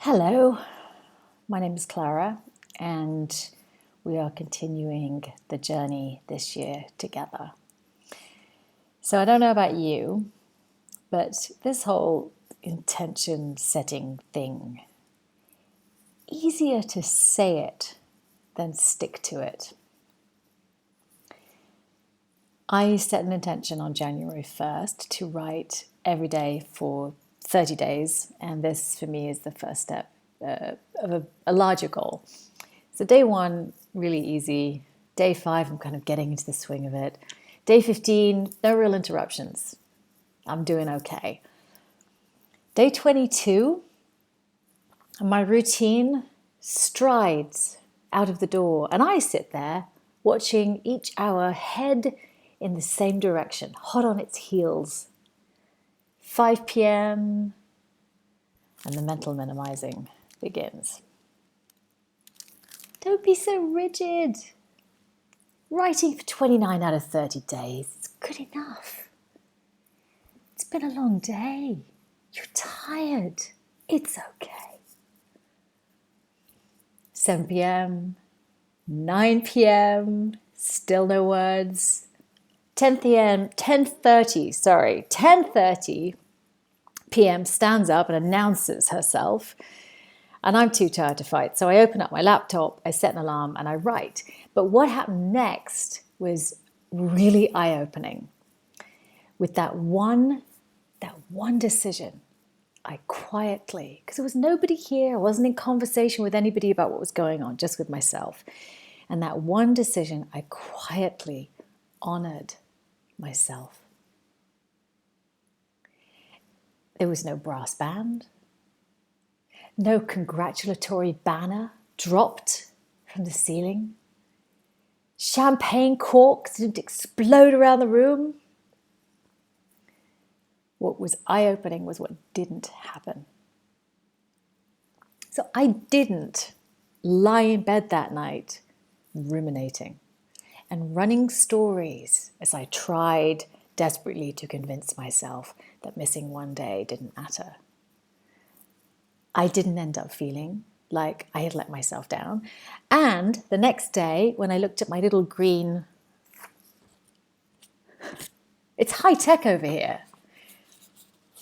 Hello, my name is Clara, and we are continuing the journey this year together. So, I don't know about you, but this whole intention setting thing, easier to say it than stick to it. I set an intention on January 1st to write every day for 30 days, and this for me is the first step of a larger goal. So day one, really easy. Day five, I'm kind of getting into the swing of it. Day 15, no real interruptions. I'm doing okay. Day 22, my routine strides out of the door, and I sit there watching each hour head in the same direction, hot on its heels. 5 p.m., and the mental minimizing begins. Don't be so rigid. Writing for 29 out of 30 days is good enough. It's been a long day. You're tired. It's okay. 7 p.m., 9 p.m., still no words. 10:30 p.m. stands up and announces herself. And I'm too tired to fight. So I open up my laptop, I set an alarm, and I write. But what happened next was really eye-opening. With that one decision, I quietly, because there was nobody here, I wasn't in conversation with anybody about what was going on, just with myself. And that one decision, I quietly honored myself. There was no brass band. No congratulatory banner dropped from the ceiling. Champagne corks didn't explode around the room. What was eye-opening was what didn't happen. So I didn't lie in bed that night ruminating and running stories as I tried desperately to convince myself that missing one day didn't matter. I didn't end up feeling like I had let myself down. And the next day, when I looked at my little green, it's high tech over here.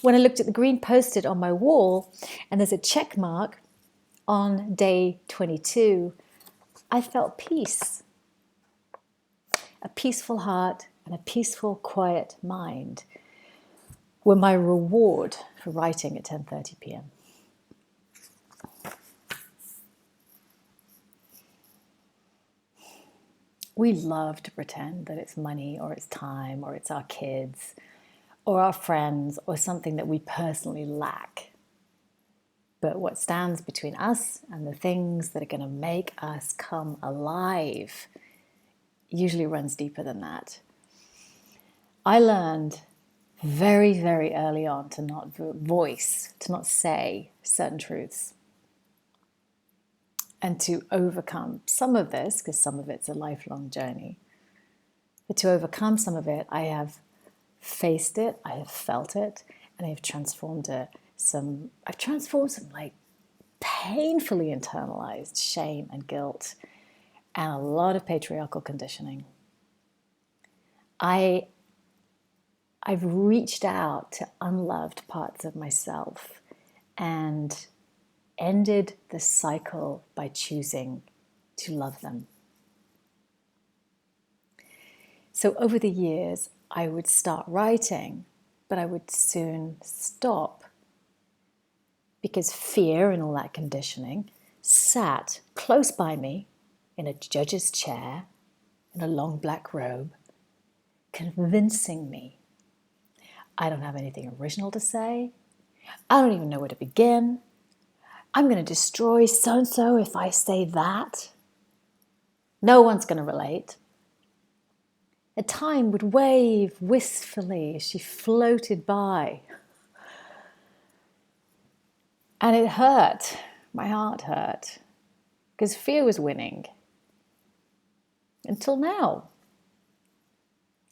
When I looked at the green post-it on my wall, and there's a check mark on day 22, I felt peace. A peaceful heart and a peaceful, quiet mind were my reward for writing at 10:30 p.m. We love to pretend that it's money or it's time or it's our kids or our friends or something that we personally lack. But what stands between us and the things that are going to make us come alive usually runs deeper than that. I learned very, very early on to not voice, to not say certain truths. And to overcome some of this, because some of it's a lifelong journey, but to overcome some of it, I have faced it, I have felt it, and I have transformed some like painfully internalized shame and guilt and a lot of patriarchal conditioning. I've reached out to unloved parts of myself and ended the cycle by choosing to love them. So over the years, I would start writing, but I would soon stop because fear and all that conditioning sat close by me in a judge's chair in a long black robe, convincing me I don't have anything original to say. I don't even know where to begin. I'm going to destroy so-and-so if I say that. No one's going to relate. A time would wave wistfully as she floated by. And it hurt. My heart hurt. Because fear was winning. Until now.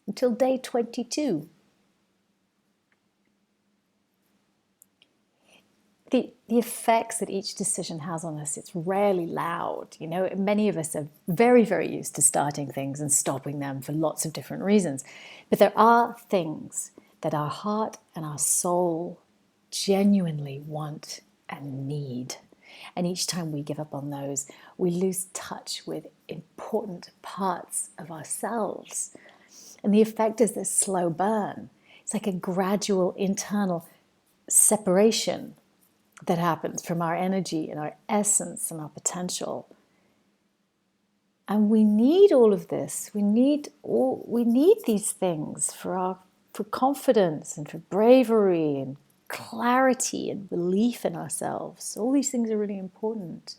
Until day 22. the effects that each decision has on us, it's rarely loud. You know, many of us are very, very used to starting things and stopping them for lots of different reasons. But there are things that our heart and our soul genuinely want and need. And each time we give up on those, we lose touch with important parts of ourselves. And the effect is this slow burn. It's like a gradual internal separation that happens from our energy and our essence and our potential. And we need all of this. We need these things for confidence and for bravery and clarity and belief in ourselves. All these things are really important.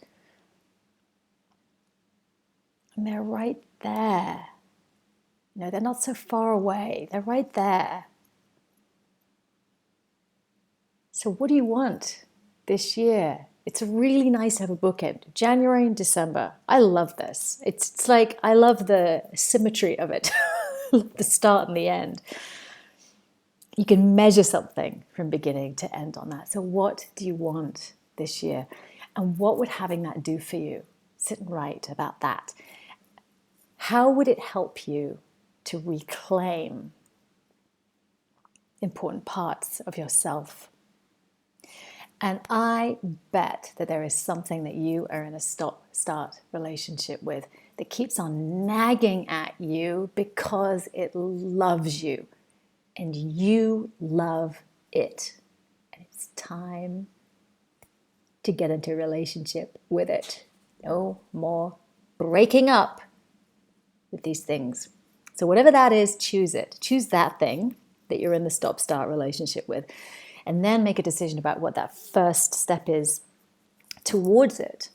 And they're right there. You know, they're not so far away. They're right there. So what do you want this year? It's really nice to have a bookend. January and December. I love this. It's like, I love the symmetry of it. The start and the end. You can measure something from beginning to end on that. So what do you want this year? And what would having that do for you? Sit and write about that. How would it help you to reclaim important parts of yourself? And I bet that there is something that you are in a stop-start relationship with that keeps on nagging at you because it loves you and you love it. And it's time to get into a relationship with it. No more breaking up with these things. So whatever that is, choose it. Choose that thing that you're in the stop-start relationship with. And then make a decision about what that first step is towards it.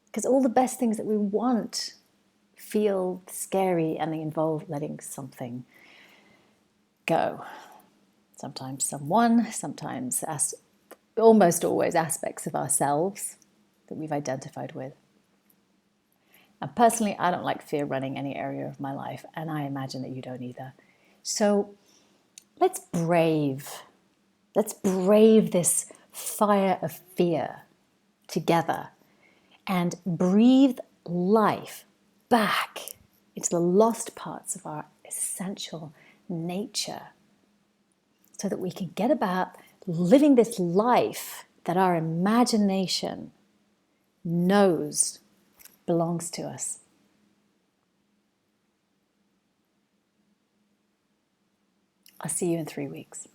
Because all the best things that we want feel scary and they involve letting something go. Sometimes someone, sometimes almost always aspects of ourselves that we've identified with. And personally, I don't like fear running any area of my life, and I imagine that you don't either. So let's brave this fire of fear together and breathe life back into the lost parts of our essential nature so that we can get about living this life that our imagination knows belongs to us. I'll see you in 3 weeks.